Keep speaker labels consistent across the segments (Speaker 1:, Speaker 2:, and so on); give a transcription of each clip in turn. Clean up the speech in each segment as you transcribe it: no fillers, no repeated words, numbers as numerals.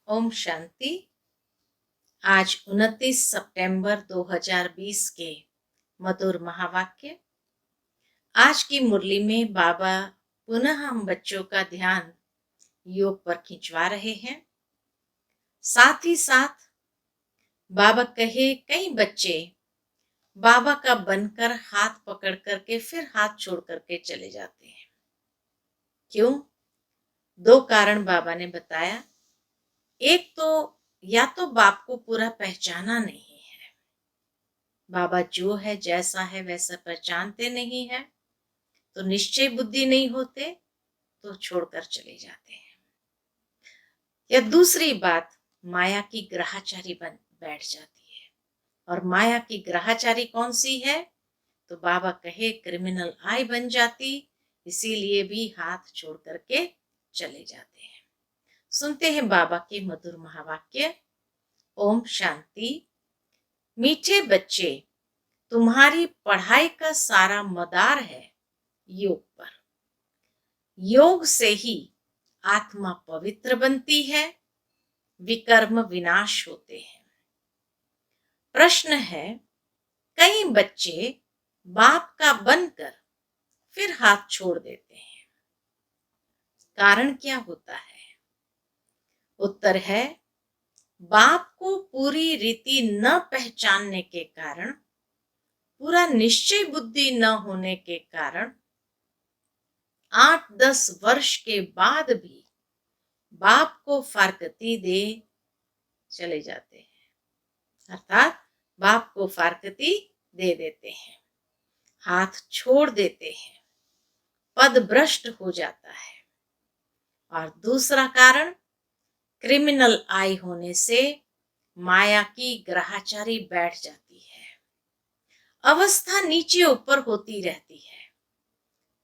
Speaker 1: ओम शांति। आज 29 सितंबर 2020 के मधुर महावाक्य। आज की मुरली में बाबा पुनः हम बच्चों का ध्यान योग पर खिंचवा रहे हैं। साथ ही साथ बाबा कहे कई बच्चे बाबा का बनकर हाथ पकड़ करके फिर हाथ छोड़ करके चले जाते हैं। क्यों? दो कारण बाबा ने बताया। एक तो या तो बाप को पूरा पहचाना नहीं है, बाबा जो है जैसा है वैसा पहचानते नहीं है, तो निश्चय बुद्धि नहीं होते तो छोड़कर चले जाते हैं। या दूसरी बात, माया की ग्रहाचारी बन बैठ जाती है। और माया की ग्रहाचारी कौन सी है? तो बाबा कहे क्रिमिनल आई बन जाती, इसीलिए भी हाथ छोड़ करके चले जाते हैं। सुनते हैं बाबा के मधुर महावाक्य। ओम शांति। मीठे बच्चे, तुम्हारी पढ़ाई का सारा मदार है योग पर। योग से ही आत्मा पवित्र बनती है, विकर्म विनाश होते हैं। प्रश्न है, कई बच्चे बाप का बनकर फिर हाथ छोड़ देते हैं, कारण क्या होता है? उत्तर है, बाप को पूरी रीति न पहचानने के कारण, पूरा निश्चय बुद्धि न होने के कारण 8-10 वर्ष के बाद भी बाप को फारकती दे चले जाते हैं, अर्थात बाप को फारकती दे देते हैं, हाथ छोड़ देते हैं, पद भ्रष्ट हो जाता है। और दूसरा कारण, क्रिमिनल आई होने से माया की ग्रहाचारी बैठ जाती है, अवस्था नीचे ऊपर होती रहती है,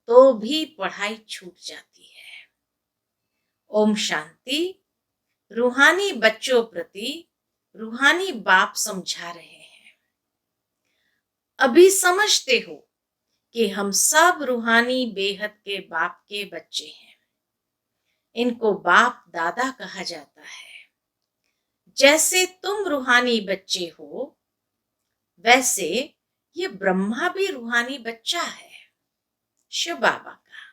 Speaker 1: तो भी पढ़ाई छूट जाती है। ओम शांति। रूहानी बच्चों प्रति रूहानी बाप समझा रहे हैं। अभी समझते हो कि हम सब रूहानी बेहद के बाप के बच्चे हैं। इनको बाप दादा कहा जाता है। जैसे तुम रूहानी बच्चे हो, वैसे ये ब्रह्मा भी रूहानी बच्चा है, शिव बाबा का।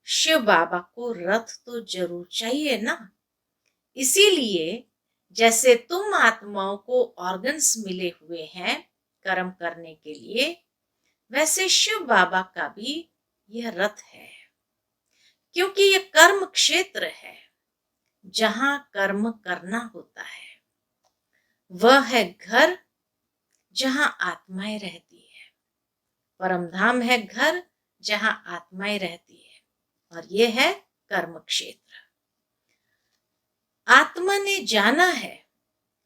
Speaker 1: शिव बाबा को रथ तो जरूर चाहिए ना, इसीलिए जैसे तुम आत्माओं को ऑर्गन्स मिले हुए हैं कर्म करने के लिए, वैसे शिव बाबा का भी यह रथ है, क्योंकि यह कर्म क्षेत्र है जहां कर्म करना होता है। वह है घर जहां आत्माएं रहती है, परम धाम है घर जहां आत्माएं रहती है, और यह है कर्म क्षेत्र। आत्मा ने जाना है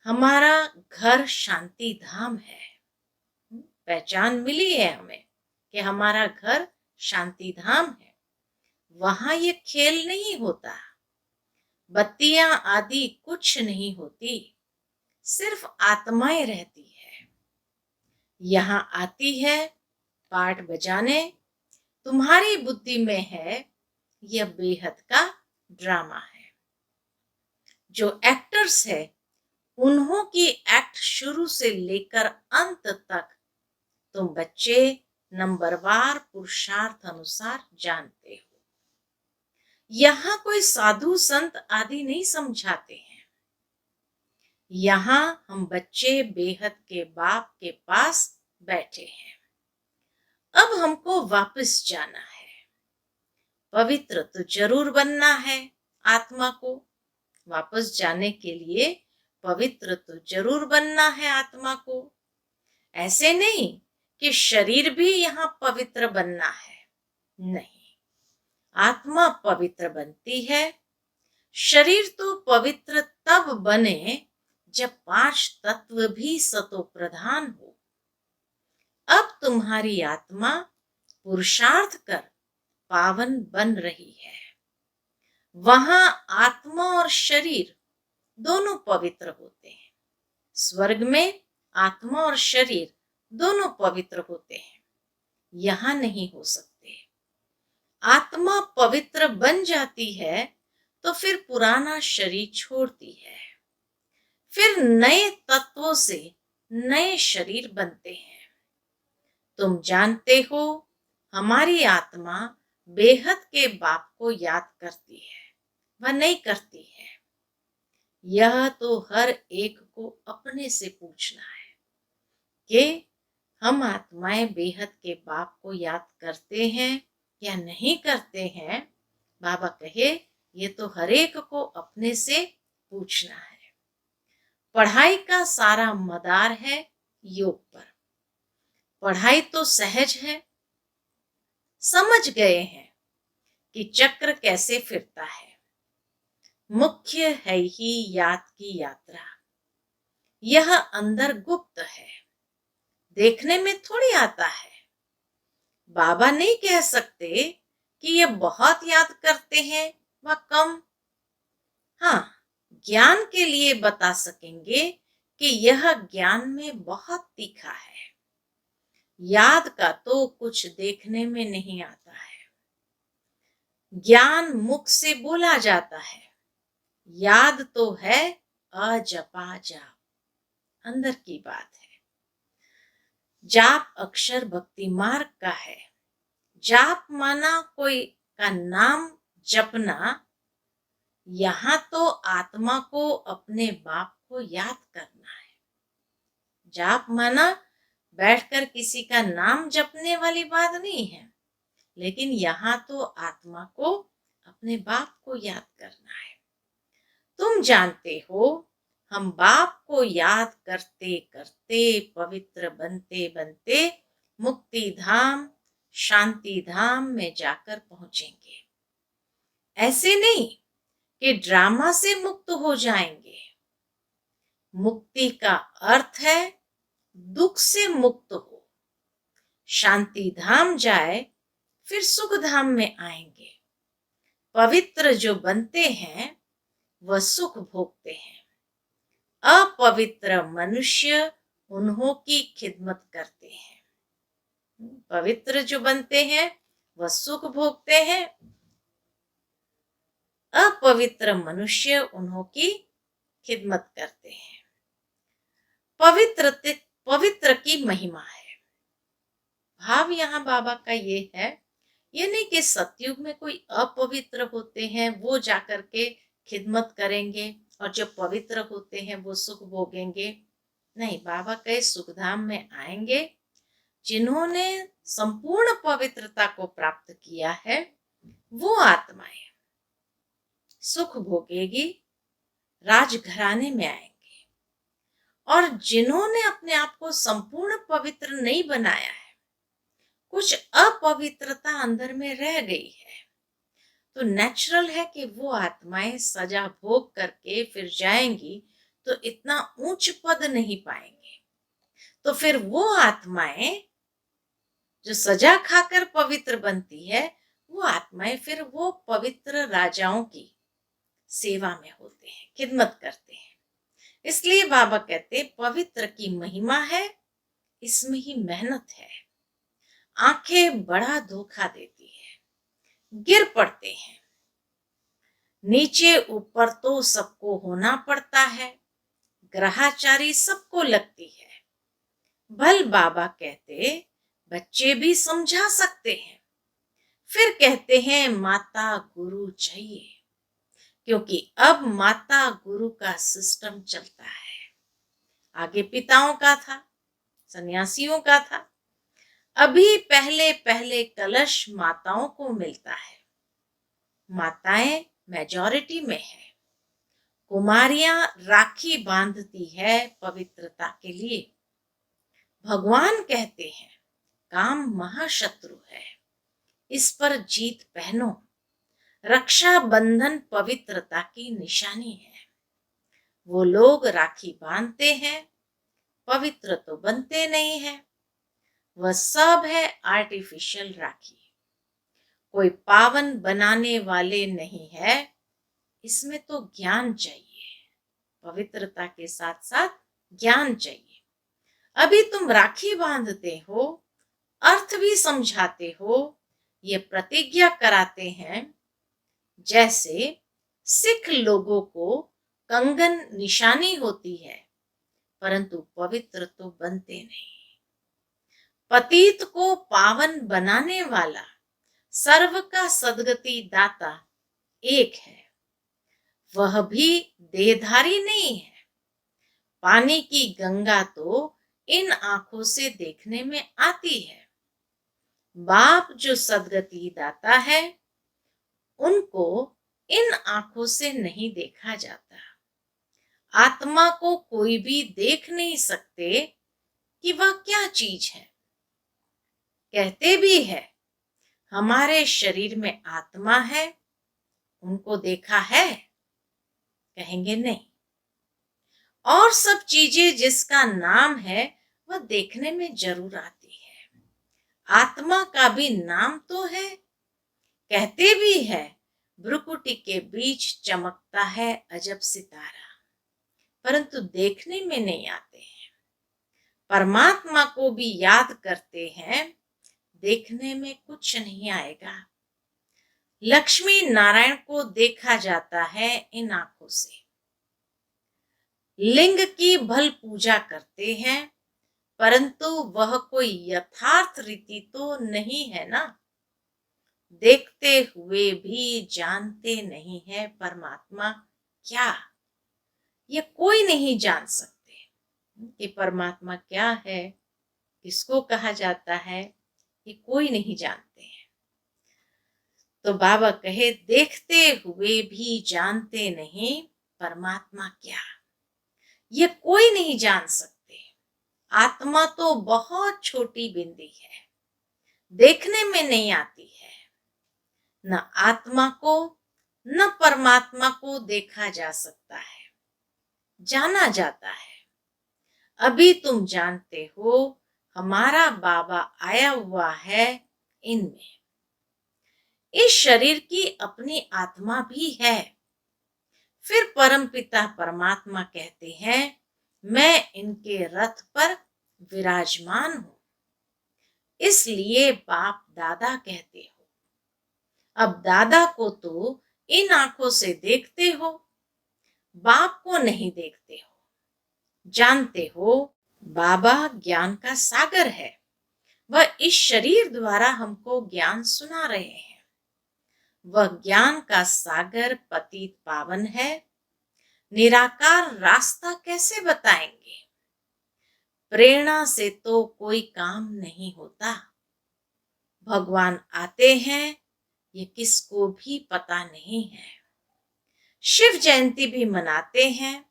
Speaker 1: हमारा घर शांति धाम है, पहचान मिली है हमें कि हमारा घर शांति धाम है। वहां ये खेल नहीं होता, बत्तियां आदि कुछ नहीं होती, सिर्फ आत्माएं रहती है। यहां आती है पाठ बजाने, तुम्हारी बुद्धि में है यह बेहद का ड्रामा है। जो एक्टर्स है उन्हों की एक्ट शुरू से लेकर अंत तक तुम बच्चे नंबरवार पुरुषार्थ अनुसार जानते हो। यहां कोई साधु संत आदि नहीं समझाते हैं। यहां हम बच्चे बेहद के बाप के पास बैठे हैं। अब हमको वापस जाना है, पवित्र तो जरूर बनना है। आत्मा को वापस जाने के लिए पवित्र तो जरूर बनना है आत्मा को। ऐसे नहीं कि शरीर भी यहां पवित्र बनना है, नहीं, आत्मा पवित्र बनती है। शरीर तो पवित्र तब बने जब 5 तत्व भी सतो प्रधान हो। अब तुम्हारी आत्मा पुरुषार्थ कर पावन बन रही है। वहां आत्मा और शरीर दोनों पवित्र होते हैं। स्वर्ग में आत्मा और शरीर दोनों पवित्र होते हैं, यहां नहीं हो सकते। आत्मा पवित्र बन जाती है तो फिर पुराना शरीर छोड़ती है। फिर नए तत्वों से नए शरीर बनते हैं। तुम जानते हो, हमारी आत्मा बेहद के बाप को याद करती है, वह नहीं करती है। यह तो हर एक को अपने से पूछना है कि हम आत्माएं बेहद के बाप को याद करते हैं या नहीं करते हैं। बाबा कहे, ये तो हर एक को अपने से पूछना है। पढ़ाई का सारा मदार है योग पर। पढ़ाई तो सहज है, समझ गए हैं कि चक्र कैसे फिरता है। मुख्य है ही याद की यात्रा। यह अंदर गुप्त है, देखने में थोड़ी आता है। बाबा नहीं कह सकते कि ये बहुत याद करते हैं व कम। हाँ, ज्ञान के लिए बता सकेंगे कि यह ज्ञान में बहुत तीखा है। याद का तो कुछ देखने में नहीं आता है। ज्ञान मुख से बोला जाता है, याद तो है अजपा जाप, अंदर की बात है। जाप अक्षर भक्ति मार्ग का है। जाप माना कोई का नाम जपना। यहां तो आत्मा को अपने बाप को याद करना है। जाप माना बैठकर किसी का नाम जपने वाली बात नहीं है, लेकिन यहाँ तो आत्मा को अपने बाप को याद करना है। तुम जानते हो, हम बाप को याद करते करते पवित्र बनते बनते मुक्ति धाम, शांति धाम में जाकर पहुंचेंगे। ऐसे नहीं कि ड्रामा से मुक्त हो जाएंगे। मुक्ति का अर्थ है दुख से मुक्त हो। शांति धाम जाए फिर सुख धाम में आएंगे। पवित्र जो बनते हैं वह सुख भोगते हैं। अपवित्र मनुष्य उन्हों की खिदमत करते हैं। पवित्र जो बनते हैं वह सुख भोगते हैं। अपवित्र मनुष्य उन्हों की खिदमत करते हैं। पवित्र की महिमा है। भाव यहाँ बाबा का ये है, ये नहीं कि सतयुग में कोई अपवित्र होते हैं वो जाकर के खिदमत करेंगे और जो पवित्र होते हैं वो सुख भोगेंगे। नहीं, बाबा कहे सुखधाम में आएंगे जिन्होंने संपूर्ण पवित्रता को प्राप्त किया है, वो आत्माएं सुख भोगेगी, राजघराने में आएंगे। और जिन्होंने अपने आप को संपूर्ण पवित्र नहीं बनाया है, कुछ अपवित्रता अंदर में रह गई है, तो नेचुरल है कि वो आत्माएं सजा भोग करके फिर जाएंगी तो इतना ऊंच पद नहीं पाएंगे। तो फिर वो आत्माएं जो सजा खाकर पवित्र बनती है, वो आत्माएं फिर वो पवित्र राजाओं की सेवा में होते हैं, खिदमत करते हैं। इसलिए बाबा कहते पवित्र की महिमा है, इसमें ही मेहनत है। आंखें बड़ा धोखा देती है, गिर पड़ते हैं। नीचे ऊपर तो सबको होना पड़ता है, ग्रहाचारी सबको लगती है। भल बाबा कहते बच्चे भी समझा सकते हैं, फिर कहते हैं माता गुरु चाहिए, क्योंकि अब माता गुरु का सिस्टम चलता है। आगे पिताओं का था, सन्यासियों का था। अभी पहले पहले कलश माताओं को मिलता है। माताएं मेजॉरिटी में है। कुमारियां राखी बांधती है पवित्रता के लिए। भगवान कहते हैं काम महाशत्रु है, इस पर जीत पहनो। रक्षा बंधन पवित्रता की निशानी है। वो लोग राखी बांधते हैं, पवित्र तो बनते नहीं है। वह सब है आर्टिफिशियल राखी, कोई पावन बनाने वाले नहीं है। इसमें तो ज्ञान चाहिए, पवित्रता के साथ साथ ज्ञान चाहिए। अभी तुम राखी बांधते हो, अर्थ भी समझाते हो, ये प्रतिज्ञा कराते हैं। जैसे सिख लोगों को कंगन निशानी होती है, परंतु पवित्र तो बनते नहीं। पतित को पावन बनाने वाला सर्व का सद्गति दाता एक है, वह भी देहधारी नहीं है। पानी की गंगा तो इन आंखों से देखने में आती है। बाप जो सद्गति दाता है, उनको इन आंखों से नहीं देखा जाता। आत्मा को कोई भी देख नहीं सकते कि वह क्या चीज है। कहते भी है हमारे शरीर में आत्मा है, उनको देखा है? कहेंगे नहीं। और सब चीजें जिसका नाम है वह देखने में जरूर आती है। आत्मा का भी नाम तो है। कहते भी है भ्रुकुटी के बीच चमकता है अजब सितारा, परंतु देखने में नहीं आते हैं। परमात्मा को भी याद करते हैं, देखने में कुछ नहीं आएगा। लक्ष्मी नारायण को देखा जाता है इन आंखों से। लिंग की भल पूजा करते हैं, परंतु वह कोई यथार्थ रीति तो नहीं है ना। देखते हुए भी जानते नहीं है परमात्मा क्या। ये कोई नहीं जान सकते कि परमात्मा क्या है, किसको कहा जाता है, ये कोई नहीं जानते हैं। तो बाबा कहे देखते हुए भी जानते नहीं परमात्मा क्या, ये कोई नहीं जान सकते। आत्मा तो बहुत छोटी बिंदी है, देखने में नहीं आती है। न आत्मा को न परमात्मा को देखा जा सकता है, जाना जाता है। अभी तुम जानते हो हमारा बाबा आया हुआ है इनमें। इस शरीर की अपनी आत्मा भी है। फिर परमपिता परमात्मा कहते हैं मैं इनके रथ पर विराजमान हूं, इसलिए बाप दादा कहते हो। अब दादा को तो इन आंखों से देखते हो, बाप को नहीं देखते हो। जानते हो बाबा ज्ञान का सागर है, वह इस शरीर द्वारा हमको ज्ञान सुना रहे हैं। वह ज्ञान का सागर पतित पावन है, निराकार रास्ता कैसे बताएंगे। प्रेरणा से तो कोई काम नहीं होता। भगवान आते हैं ये किसको भी पता नहीं है। शिव जयंती भी मनाते हैं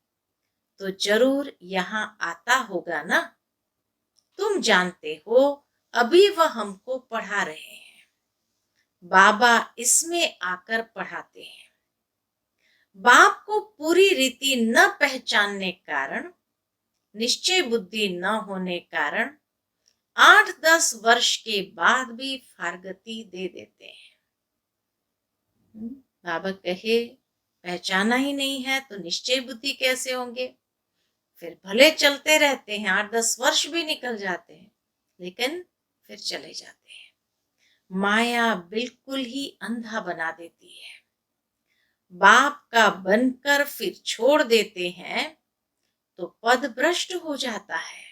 Speaker 1: तो जरूर यहाँ आता होगा ना। तुम जानते हो अभी वह हमको पढ़ा रहे हैं, बाबा इसमें आकर पढ़ाते हैं। बाप को पूरी रीति न पहचानने कारण, निश्चय बुद्धि न होने कारण 8-10 वर्ष के बाद भी फारगती दे देते हैं। बाबा कहे पहचाना ही नहीं है तो निश्चय बुद्धि कैसे होंगे। फिर भले चलते रहते हैं, 8-10 वर्ष भी निकल जाते हैं, लेकिन फिर चले जाते हैं। माया बिल्कुल ही अंधा बना देती है। बाप का बनकर फिर छोड़ देते हैं तो पद भ्रष्ट हो जाता है।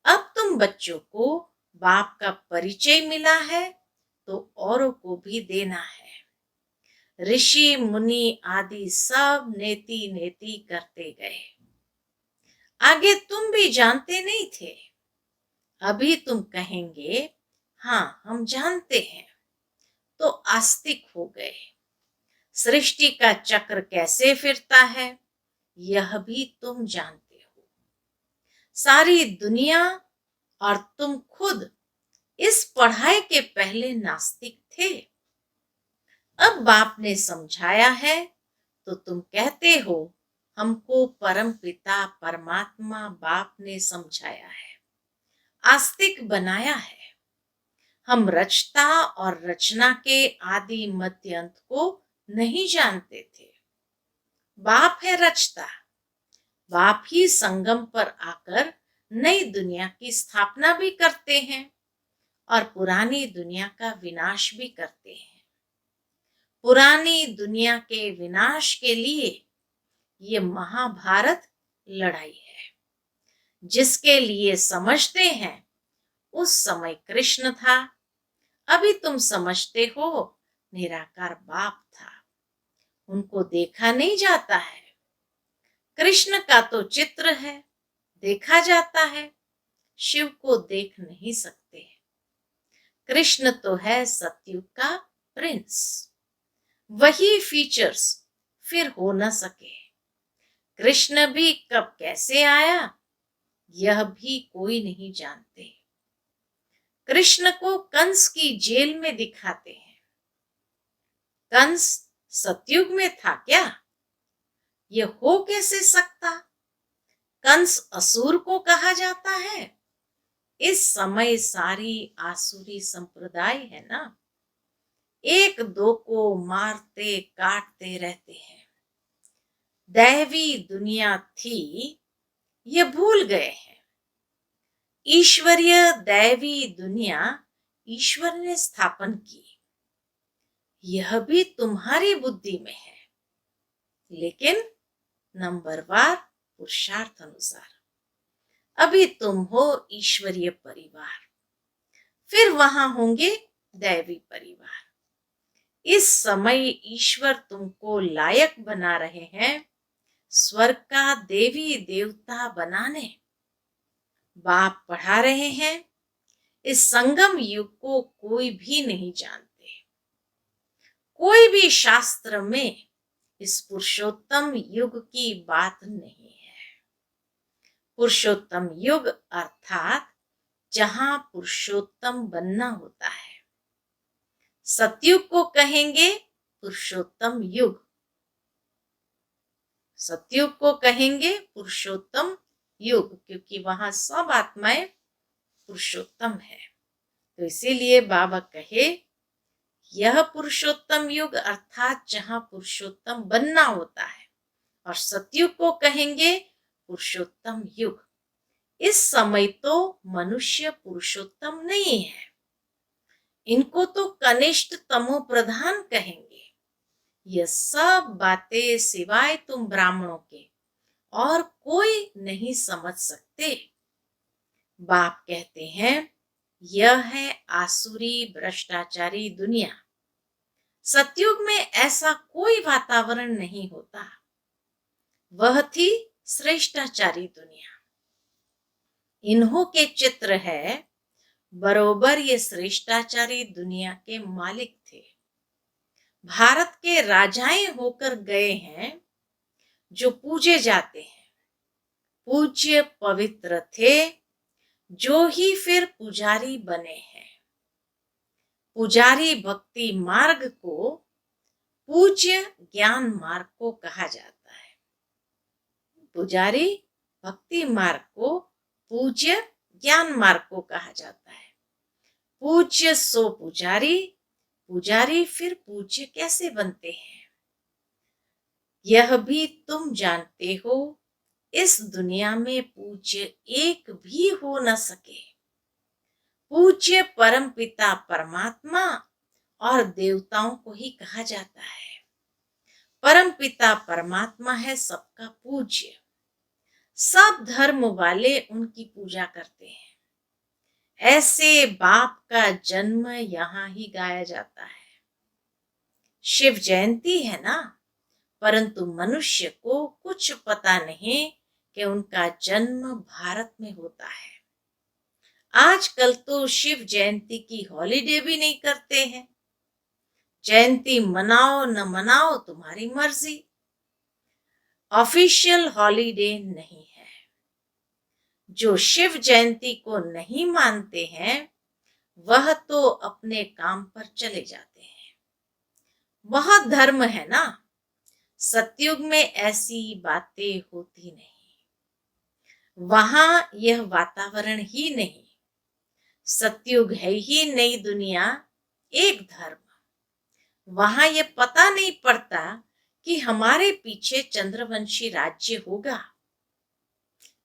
Speaker 1: अब तुम बच्चों को बाप का परिचय मिला है तो औरों को भी देना है। ऋषि मुनि आदि सब नेति नेति करते गए। आगे तुम भी जानते नहीं थे, अभी तुम कहेंगे हाँ हम जानते हैं, तो आस्तिक हो गए। सृष्टि का चक्र कैसे फिरता है यह भी तुम जानते हो। सारी दुनिया और तुम खुद इस पढ़ाई के पहले नास्तिक थे। अब बाप ने समझाया है तो तुम कहते हो हमको परम पिता परमात्मा बाप ने समझाया है, आस्तिक बनाया है। हम रचता और रचना के आदि मध्य अंत को नहीं जानते थे। बाप है रचता, बाप ही संगम पर आकर नई दुनिया की स्थापना भी करते हैं और पुरानी दुनिया का विनाश भी करते हैं। पुरानी दुनिया के विनाश के लिए ये महाभारत लड़ाई है, जिसके लिए समझते हैं उस समय कृष्ण था, अभी तुम समझते हो निराकार बाप था। उनको देखा नहीं जाता है। कृष्ण का तो चित्र है, देखा जाता है, शिव को देख नहीं सकते। कृष्ण तो है सतयुग का प्रिंस, वही फीचर्स फिर हो न सके। कृष्ण भी कब कैसे आया यह भी कोई नहीं जानते। कृष्ण को कंस की जेल में दिखाते हैं। कंस सतयुग में था क्या? यह हो कैसे सकता? कंस असुर को कहा जाता है। इस समय सारी आसुरी संप्रदाय है ना, एक दो को मारते काटते रहते हैं। दैवी दुनिया थी, ये भूल गए हैं। ईश्वरीय दैवी दुनिया ईश्वर ने स्थापन की, यह भी तुम्हारी बुद्धि में है, लेकिन नंबरवार पुरुषार्थ अनुसार। अभी तुम हो ईश्वरीय परिवार, फिर वहां होंगे दैवी परिवार। इस समय ईश्वर तुमको लायक बना रहे हैं स्वर्ग का देवी देवता बनाने। बाप पढ़ा रहे हैं। इस संगम युग को कोई भी नहीं जानते। कोई भी शास्त्र में इस पुरुषोत्तम युग की बात नहीं है। पुरुषोत्तम युग अर्थात जहां पुरुषोत्तम बनना होता है। सतयुग को कहेंगे पुरुषोत्तम युग, सतयुग को कहेंगे पुरुषोत्तम युग, क्योंकि वहां सब आत्माएं पुरुषोत्तम है। तो इसीलिए बाबा कहे यह पुरुषोत्तम युग अर्थात जहां पुरुषोत्तम बनना होता है, और सतयुग को कहेंगे पुरुषोत्तम युग। इस समय तो मनुष्य पुरुषोत्तम नहीं है, इनको तो कनिष्ठ तमो प्रधान कहेंगे। यह सब बातें सिवाय तुम ब्राह्मणों के और कोई नहीं समझ सकते। बाप कहते हैं यह है आसुरी भ्रष्टाचारी दुनिया। सतयुग में ऐसा कोई वातावरण नहीं होता, वह थी श्रेष्ठाचारी दुनिया। इन्हों के चित्र है, बरोबर ये श्रेष्ठाचारी दुनिया के मालिक थे। भारत के राजाएं होकर गए हैं जो पूजे जाते हैं, पूज्य पवित्र थे, जो ही फिर पुजारी बने हैं। पुजारी भक्ति मार्ग को पूज्य ज्ञान मार्ग को कहा जाता है। पुजारी भक्ति मार्ग को पूज्य ज्ञान मार्ग को कहा जाता है। पूज्य सो पुजारी, पुजारी फिर पूज्य कैसे बनते हैं यह भी तुम जानते हो। इस दुनिया में पूज्य एक भी हो न सके। पूज्य परम पिता परमात्मा और देवताओं को ही कहा जाता है। परम पिता परमात्मा है सबका पूज्य। सब धर्म वाले उनकी पूजा करते हैं। ऐसे बाप का जन्म यहाँ ही गाया जाता है। शिव जयंती है ना, परंतु मनुष्य को कुछ पता नहीं कि उनका जन्म भारत में होता है। आजकल तो शिव जयंती की हॉलीडे भी नहीं करते हैं। जयंती मनाओ न मनाओ तुम्हारी मर्जी, ऑफिशियल हॉलीडे नहीं है। जो शिव जयंती को नहीं मानते हैं वह तो अपने काम पर चले जाते हैं। वह धर्म है ना। सतयुग में ऐसी बातें होती नहीं, वहां यह वातावरण ही नहीं। सतयुग है ही नई दुनिया, एक धर्म। वहां यह पता नहीं पड़ता कि हमारे पीछे चंद्रवंशी राज्य होगा।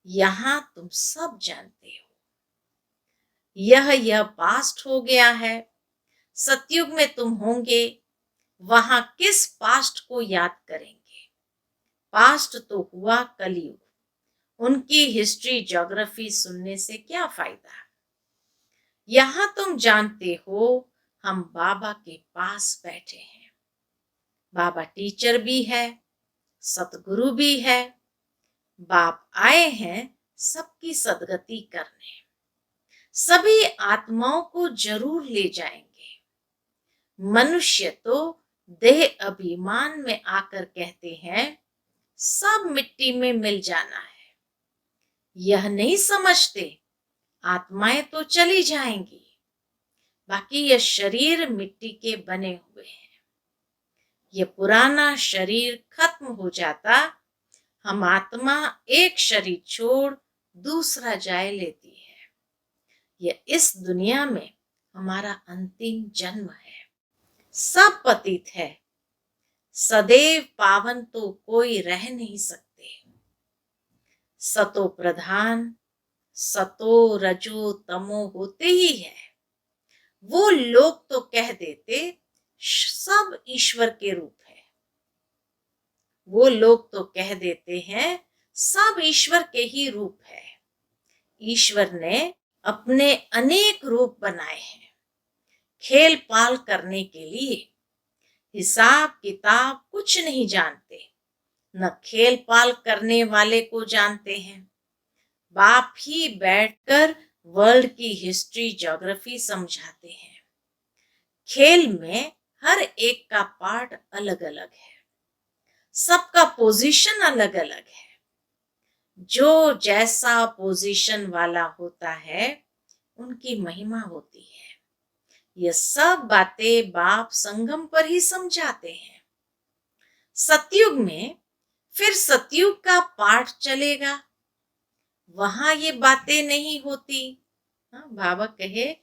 Speaker 1: यहां तुम सब जानते हो यह पास्ट हो गया है। सतयुग में तुम होंगे, वहां किस पास्ट को याद करेंगे? पास्ट तो हुआ कलयुग, उनकी हिस्ट्री ज्योग्राफी सुनने से क्या फायदा। यहां तुम जानते हो हम बाबा के पास बैठे हैं। बाबा टीचर भी है, सतगुरु भी है। बाप आए हैं सबकी सदगति करने, सभी आत्माओं को जरूर ले जाएंगे। मनुष्य तो देह अभिमान में आकर कहते हैं सब मिट्टी में मिल जाना है। यह नहीं समझते आत्माएं तो चली जाएंगी, बाकी यह शरीर मिट्टी के बने हुए हैं। यह पुराना शरीर खत्म हो जाता, हम आत्मा एक शरीर छोड़ दूसरा जाए लेती है। यह इस दुनिया में हमारा अंतिम जन्म है। सब पतित है, सदैव पावन तो कोई रह नहीं सकते। सतो प्रधान, सतो रजो तमो होते ही है। वो लोग तो कह देते सब ईश्वर के रूप है। वो लोग तो कह देते हैं सब ईश्वर के ही रूप है। ईश्वर ने अपने अनेक रूप बनाए हैं खेल पाल करने के लिए। हिसाब किताब कुछ नहीं जानते, न खेल पाल करने वाले को जानते हैं। बाप ही बैठकर वर्ल्ड की हिस्ट्री ज्योग्राफी समझाते हैं। खेल में हर एक का पार्ट अलग अलग है, सबका पोजीशन अलग अलग है। जो जैसा पोजीशन वाला होता है उनकी महिमा होती है। ये सब बातें बाप संगम पर ही समझाते हैं। सतयुग में फिर सतयुग का पाठ चलेगा, वहां ये बातें नहीं होती। हाँ, बाबा कहे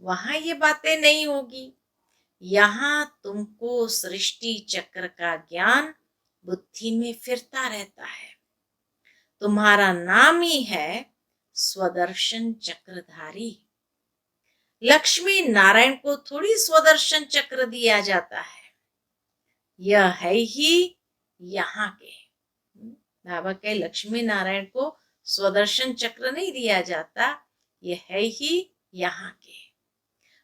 Speaker 1: वहां ये बातें नहीं होगी। यहाँ तुमको सृष्टि चक्र का ज्ञान बुद्धि में फिरता रहता है। तुम्हारा नाम ही है स्वदर्शन चक्रधारी। लक्ष्मी नारायण को थोड़ी स्वदर्शन चक्र दिया जाता है, यह है ही यहाँ के। बाबा के लक्ष्मी नारायण को स्वदर्शन चक्र नहीं दिया जाता, यह है ही यहाँ के।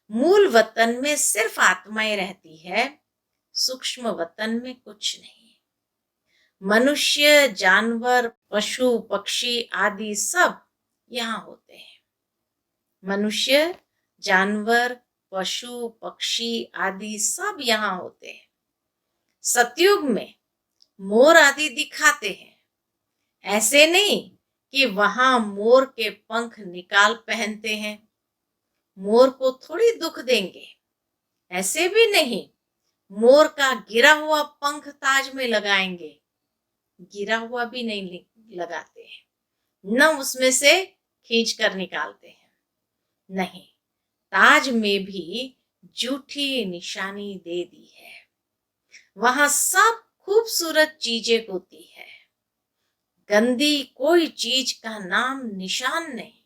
Speaker 1: मूल वतन में सिर्फ आत्माएं रहती है, सूक्ष्म वतन में कुछ नहीं। मनुष्य, जानवर, पशु पक्षी आदि सब यहाँ होते हैं। मनुष्य, जानवर, पशु पक्षी आदि सब यहाँ होते हैं। सतयुग में मोर आदि दिखाते हैं, ऐसे नहीं कि वहां मोर के पंख निकाल पहनते हैं। मोर को थोड़ी दुख देंगे, ऐसे भी नहीं मोर का गिरा हुआ पंख ताज में लगाएंगे, गिरा हुआ भी नहीं लगाते हैं, न उसमें से खींच कर निकालते हैं। नहीं, ताज में भी झूठी निशानी दे दी है। वहां सब खूबसूरत चीजें होती है, गंदी कोई चीज का नाम निशान नहीं।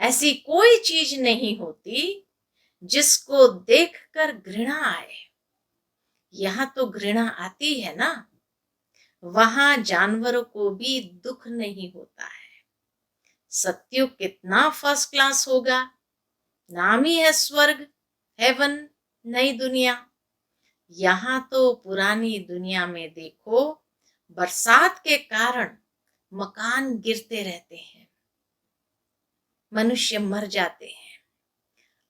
Speaker 1: ऐसी कोई चीज नहीं होती जिसको देखकर घृणा आए। यहां तो घृणा आती है ना। वहां जानवरों को भी दुख नहीं होता है। सत्युग कितना फर्स्ट क्लास होगा, नाम ही है स्वर्ग, हेवन, नई दुनिया। यहां तो पुरानी दुनिया में देखो बरसात के कारण मकान गिरते रहते हैं, मनुष्य मर जाते हैं।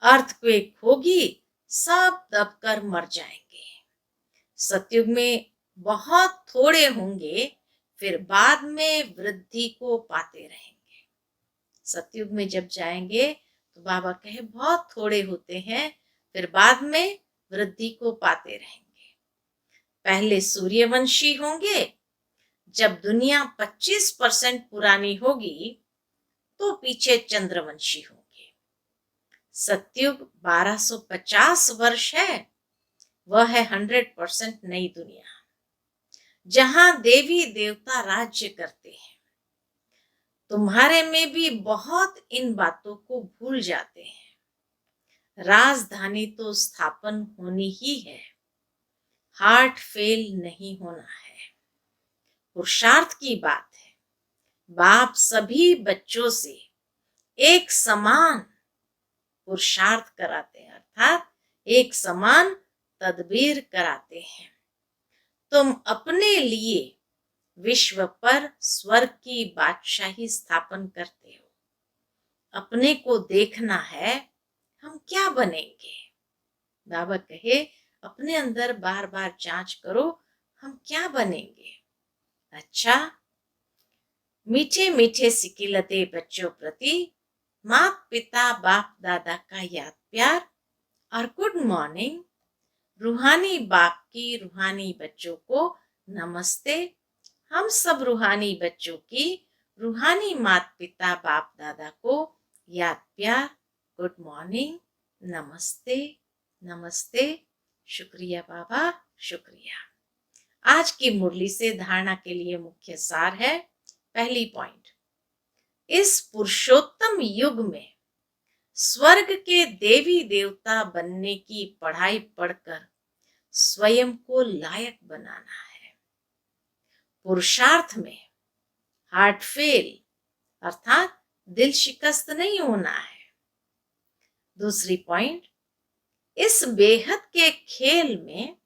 Speaker 1: अर्थक्वेक होगी, सब दबकर मर जाएंगे। सतयुग में बहुत थोड़े होंगे, फिर बाद में वृद्धि को पाते रहेंगे। सतयुग में जब जाएंगे तो बाबा कहे बहुत थोड़े होते हैं, फिर बाद में वृद्धि को पाते रहेंगे। पहले सूर्यवंशी होंगे, जब दुनिया 25% पुरानी होगी तो पीछे चंद्रवंशी होंगे। सतयुग 1250 वर्ष है, वह है 100% नई दुनिया, जहां देवी देवता राज्य करते हैं। तुम्हारे में भी बहुत इन बातों को भूल जाते हैं। राजधानी तो स्थापन होनी ही है, हार्ट फेल नहीं होना है। पुरुषार्थ की बात है। बाप सभी बच्चों से एक समान पुरुषार्थ कराते हैं, अर्थात एक समान तदबीर कराते हैं। तुम अपने लिए विश्व पर स्वर्ग की बादशाही स्थापन करते हो। अपने को देखना है, हम क्या बनेंगे। बाबा कहे अपने अंदर बार बार जांच करो, हम क्या बनेंगे। अच्छा, मीठे मीठे सिकिलते बच्चों प्रति माता पिता बाप दादा का याद प्यार और गुड मॉर्निंग। रूहानी बाप की रूहानी बच्चों को नमस्ते। हम सब रूहानी बच्चों की रूहानी माता पिता बाप दादा को याद प्यार, गुड मॉर्निंग, नमस्ते नमस्ते। शुक्रिया बाबा, शुक्रिया। आज की मुरली से धारणा के लिए मुख्य सार है। पहली पॉइंट, इस पुरुषोत्तम युग में स्वर्ग के देवी देवता बनने की पढ़ाई पढ़कर स्वयं को लायक बनाना है। पुरुषार्थ में हार्ट फेल अर्थात दिल शिकस्त नहीं होना है। दूसरी पॉइंट, इस बेहद के खेल में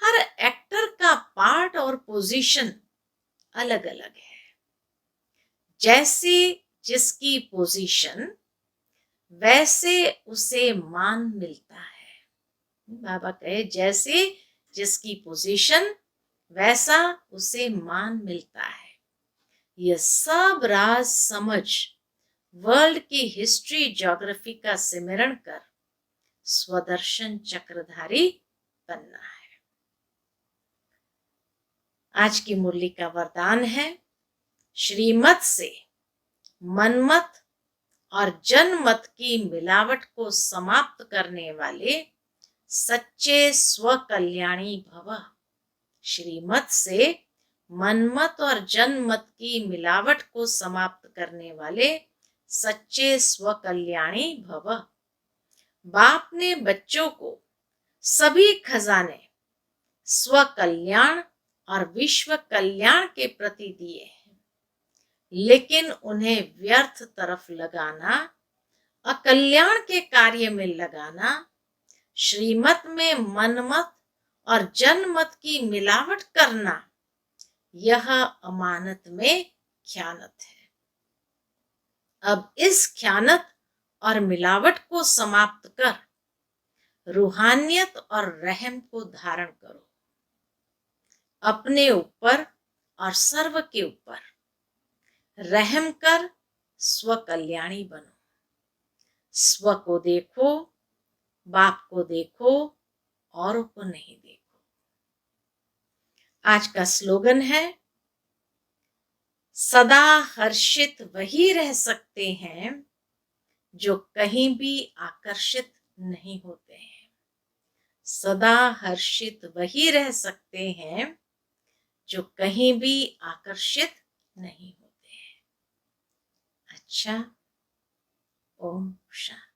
Speaker 1: हर एक्टर का पार्ट और पोजीशन अलग अलग है। जैसे जिसकी पोजीशन वैसे उसे मान मिलता है। बाबा कहे जैसे जिसकी पोजीशन वैसा उसे मान मिलता है। यह सब राज समझ वर्ल्ड की हिस्ट्री ज्योग्राफी का सिमरण कर स्वदर्शन चक्रधारी बनना है। आज की मुरली का वरदान है, श्रीमत से मनमत और जनमत की मिलावट को समाप्त करने वाले सच्चे स्वकल्याणी भव। श्रीमत से मनमत और जनमत की मिलावट को समाप्त करने वाले सच्चे स्वकल्याणी भव। बाप ने बच्चों को सभी खजाने स्वकल्याण और विश्व कल्याण के प्रति दिए हैं, लेकिन उन्हें व्यर्थ तरफ लगाना, अकल्याण के कार्य में लगाना, श्रीमत में मनमत और जनमत की मिलावट करना, यह अमानत में ख्यानत है। अब इस ख्यानत और मिलावट को समाप्त कर रूहानियत और रहम को धारण करो। अपने ऊपर और सर्व के ऊपर रहम कर स्व कल्याणी बनो। स्व को देखो, बाप को देखो, औरों को नहीं देखो। आज का स्लोगन है, सदा हर्षित वही रह सकते हैं जो कहीं भी आकर्षित नहीं होते हैं। सदा हर्षित वही रह सकते हैं जो कहीं भी आकर्षित नहीं होते हैं। अच्छा, ओम शांति।